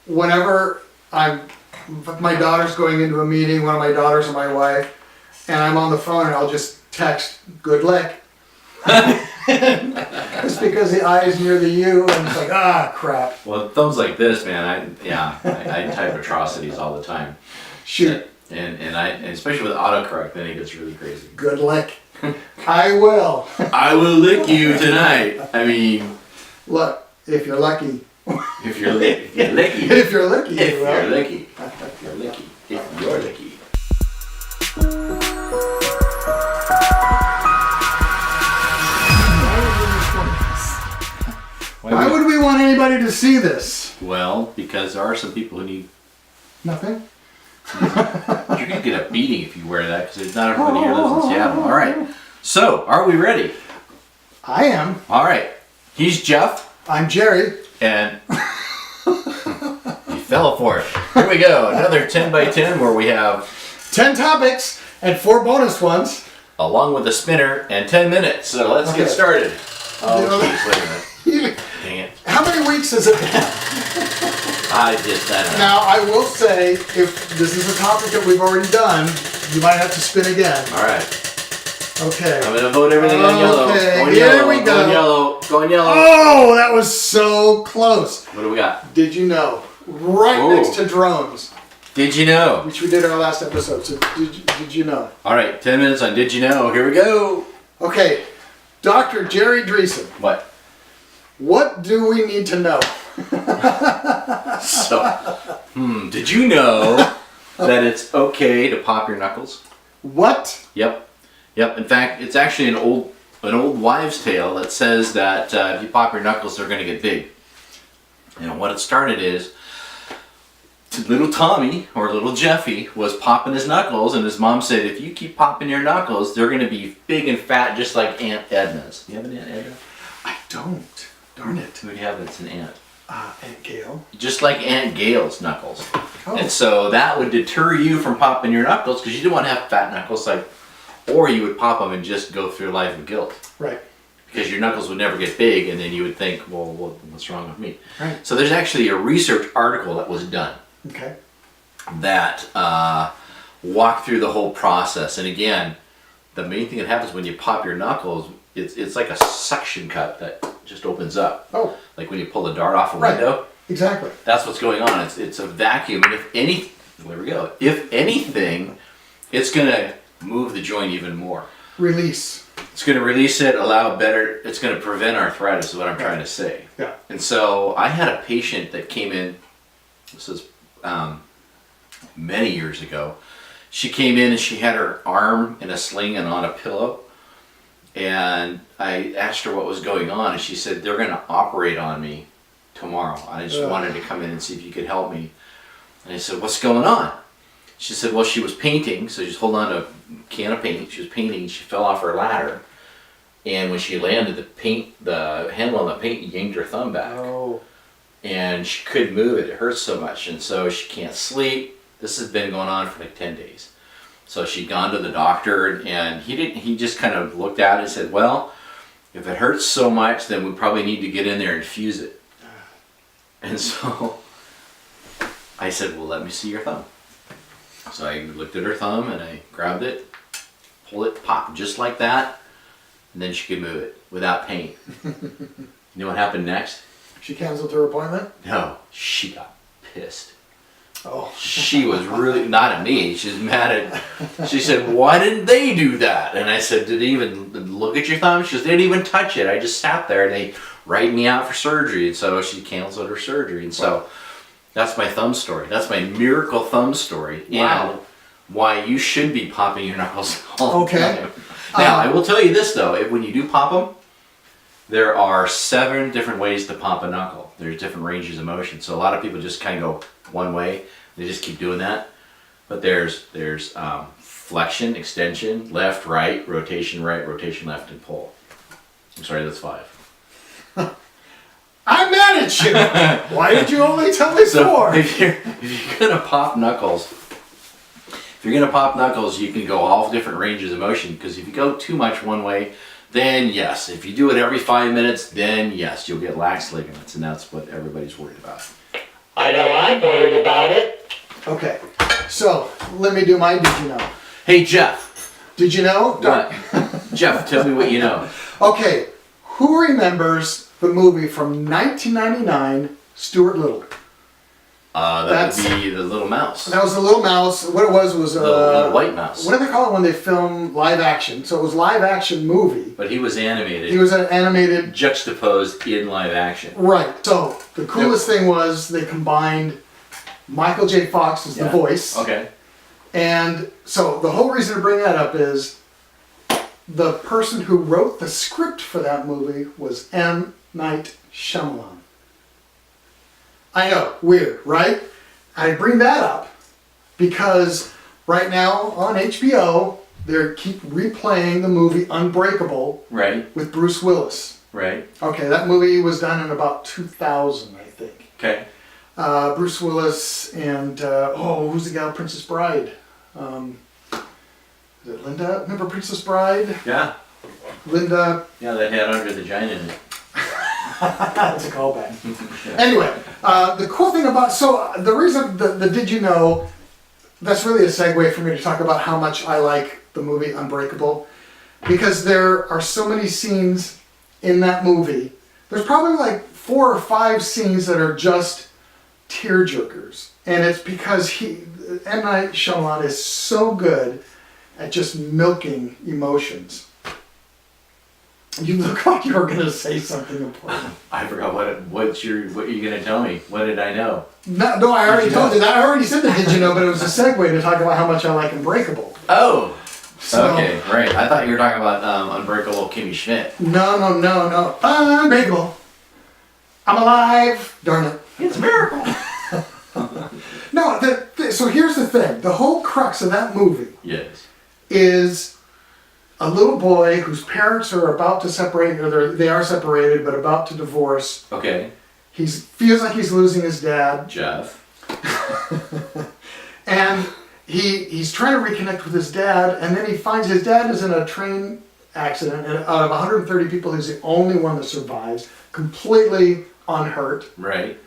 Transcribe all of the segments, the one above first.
whenever my daughter's going into a meeting, one of my daughters and my wife, and I'm on the phone and I'll just text, good lick. It's because the I is near the U and it's like, ah, crap. Well, thumbs like this, man, I type atrocities all the time. Shoot. And especially with autocorrect, then it gets really crazy. Good lick. I will. I will lick you tonight. I mean, look, if you're lucky. If you're licky. If you're lucky. If you're licky. If you're licky. If you're licky. Why would we want anybody to see this? Well, because there are some people who need... Nothing? You're going to get a beating if you wear that, because not everybody here lives in Seattle. All right. So, are we ready? I am. All right. He's Jeff. I'm Jerry. And he fell for it. Here we go. Another 10 by 10 where we have 10 topics and 4 bonus ones. Along with a spinner and 10 minutes. So let's get started. Oh, jeez, wait a minute. Dang it. How many weeks has it been? I just don't know. Now, I will say, if this is a topic that we've already done, you might have to spin again. All right. Okay. I'm going to vote everything on yellow. Okay, Going here yellow. we go. Going yellow. Going yellow. Oh, that was so close. What do we got? Did you know? Right next to drones, Did you know? which we did in our last episode. So did you know? All right, 10 minutes on Did You Know. Here we go. Okay, Dr. Jerry Dreesen, What? what do we need to know? So, did you know that it's okay to pop your knuckles? What? Yep. In fact, it's actually an old wives' tale that says that if you pop your knuckles, they're going to get big. And what it started is, little Tommy, or little Jeffy, was popping his knuckles, and his mom said, if you keep popping your knuckles, they're going to be big and fat, just like Aunt Edna's. You have an Aunt Edna? I don't. Darn it. Who do you have that's an aunt? Aunt Gail. Just like Aunt Gail's knuckles. Oh. And so that would deter you from popping your knuckles, because you didn't want to have fat knuckles, or you would pop them and just go through life with guilt. Right. Because your knuckles would never get big, and then you would think, well, what's wrong with me? Right. So there's actually a research article that was done Okay. that walked through the whole process. And again, the main thing that happens when you pop your knuckles, it's like a suction cup that just opens up. Oh. Like when you pull a dart off a Right. window. Exactly. That's what's going on. It's a vacuum, and if anything, it's going to move the joint even more. Release. It's going to release it, it's going to prevent arthritis, is what I'm trying to say. Yeah. And so I had a patient that came in, this is many years ago. She came in and she had her arm in a sling and on a pillow. And I asked her what was going on, and she said, they're going to operate on me tomorrow. I just wanted to come in and see if you could help me. And I said, what's going on? She said, well, she was painting, so she's holding on to a can of paint. She was painting, she fell off her ladder. And when she landed, the handle on the paint yanked her thumb back. Oh. And she couldn't move it. It hurts so much. And so she can't sleep. This has been going on for like 10 days. So she'd gone to the doctor, and he just kind of looked at it and said, well, if it hurts so much, then we probably need to get in there and fuse it. And so I said, well, let me see your thumb. So I looked at her thumb and I grabbed it, pulled it, popped just like that, and then she could move it without pain. You know what happened next? She canceled her appointment? No, she got pissed. Oh. She was really, not at me, she was mad at, she said, why didn't they do that? And I said, did they even look at your thumb? She goes, they didn't even touch it. I just sat there and they write me out for surgery. And so she canceled her surgery. And so that's my thumb story. That's my miracle thumb story. Wow. And why you should be popping your knuckles all the time. Okay. Now, I will tell you this though, when you do pop them, there are 7 different ways to pop a knuckle. There's different ranges of motion. So a lot of people just kind of go one way. They just keep doing that. But there's flexion, extension, left, right, rotation left, and pull. I'm sorry, that's 5. I'm mad at you. Why did you only tell me 4? If you're gonna pop knuckles, you can go all different ranges of motion. Because if you go too much one way, then yes. If you do it every 5 minutes, then yes, you'll get lax ligaments, and that's what everybody's worried about. I know I'm worried about it. Okay, so let me do my did you know. Hey, Jeff. Did you know? What? Jeff, tell me what you know. Okay, who remembers the movie from 1999, Stuart Little? That would be the little mouse. That was the little mouse. What it was The little white mouse. what do they call it when they film live action? So it was live action movie. But he was animated. He was an animated. Juxtaposed in live action. Right. So the coolest thing was they combined Michael J. Fox as the voice. Okay. And so the whole reason to bring that up is the person who wrote the script for that movie was M. Night Shyamalan. I know, weird, right? I bring that up because right now on HBO, they keep replaying the movie Unbreakable Right. with Bruce Willis. Right. Okay, that movie was done in about 2000, I think. Okay. Bruce Willis and, who's the gal, Princess Bride? Is it Linda? Remember Princess Bride? Yeah. Linda. Yeah, that had under the vagina in it. That's a callback. Anyway, the cool thing about, so the reason, the did you know, that's really a segue for me to talk about how much I like the movie Unbreakable. Because there are so many scenes in that movie. There's probably like 4 or 5 scenes that are just tearjerkers. And it's because M. Night Shyamalan is so good at just milking emotions. You look like you were going to say something important. I forgot what you're gonna tell me. What did I know? No, I already told you that. I already said the did you know, but it was a segue to talk about how much I like Unbreakable. Oh. So, Okay, right. I thought you were talking about Unbreakable Kimmy Schmidt. No. Unbreakable. I'm alive. Darn it. It's a miracle. No, so here's the thing. The whole crux of that movie Yes. is a little boy whose parents are about to separate, or they are separated, but about to divorce. Okay. He feels like he's losing his dad. Jeff. And he's trying to reconnect with his dad, and then he finds his dad is in a train accident, and out of 130 people, he's the only one that survives, completely unhurt. Right.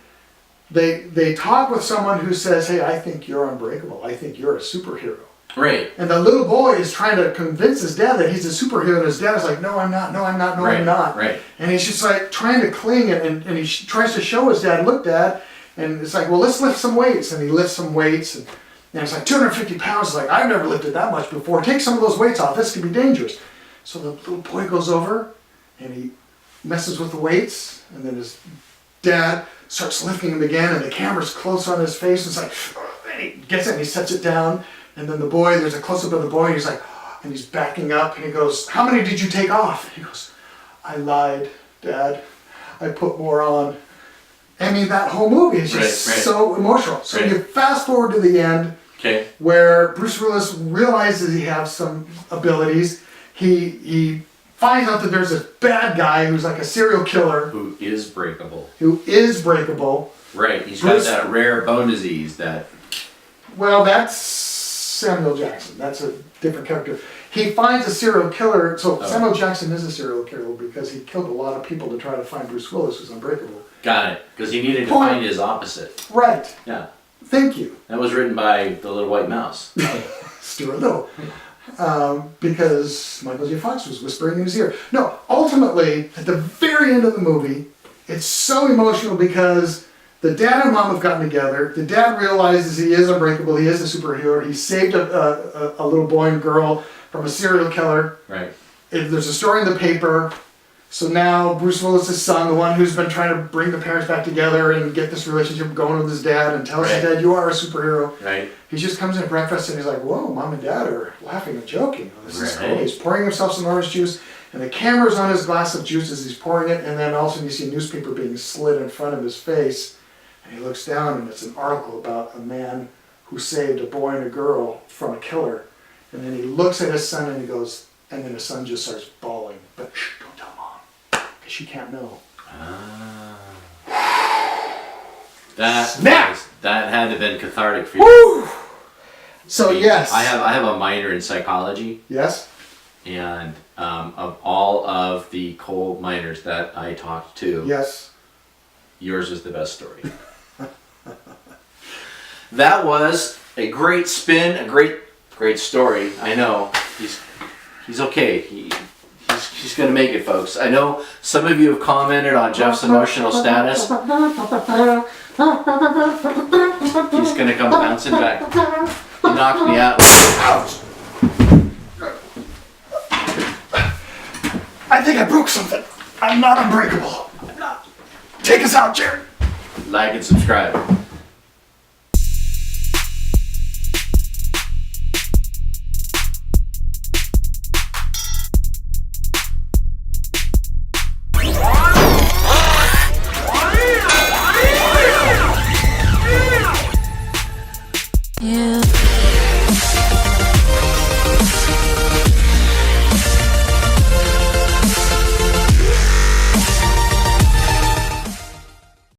They talk with someone who says, hey, I think you're unbreakable. I think you're a superhero. Right. And the little boy is trying to convince his dad that he's a superhero, and his dad is like, no, I'm not, no, I'm not, no, I'm not. Right. And he's just like trying to cling, and he tries to show his dad, look, Dad, and it's like, well, let's lift some weights. And he lifts some weights, and it's like 250 pounds. It's like, I've never lifted that much before. Take some of those weights off. This could be dangerous. So the little boy goes over, and he messes with the weights, and then his dad starts lifting him again, and the camera's close on his face. It's like, and he gets it, and he sets it down. And then the boy, there's a close-up of the boy, and he's like, and he's backing up, and he goes, how many did you take off? And he goes, I lied, Dad. I put more on. I mean, that whole movie is just so emotional. So you fast forward to the end, Okay. where Bruce Willis realizes he has some abilities. He finds out that there's this bad guy who's like a serial killer. Who is breakable. Who is breakable. Right. He's Bruce- got that rare bone disease that. Well, that's Samuel Jackson. That's a different character. He finds a serial killer. So Samuel Jackson is a serial killer because he killed a lot of people to try to find Bruce Willis, who's unbreakable. Got it. Because he needed to find his opposite. Right. Yeah. Thank you. That was written by the little white mouse. Stuart Little. Because Michael J. Fox was whispering in his ear. No, ultimately, at the very end of the movie, it's so emotional because the dad and mom have gotten together. The dad realizes he is unbreakable. He is a superhero. He saved a little boy and girl from a serial killer. Right. There's a story in the paper. So now Bruce Willis' son, the one who's been trying to bring the parents back together and get this relationship going with his dad and tells his dad, you are a superhero. Right. He just comes in at breakfast and he's like, whoa, mom and dad are laughing and joking. This is cool. Right. He's pouring himself some orange juice and the camera's on his glass of juice as he's pouring it, and then all of a sudden you see a newspaper being slid in front of his face, and he looks down and it's an article about a man who saved a boy and a girl from a killer. And then he looks at his son and he goes, and then his son just starts bawling. But shh, don't tell mom, because she can't know. That had to have been cathartic for you. Woo! So yes. I have a minor in psychology. Yes? And of all of the coal miners that I talked to, Yes. yours is the best story. That was a great spin, a great story. I know he's okay. He's gonna make it, folks. I know some of you have commented on Jeff's emotional status. He's gonna come bouncing back. He knocked me out. Ouch! I think I broke something. I'm not unbreakable. I'm not. Take us out, Jerry. Like and subscribe.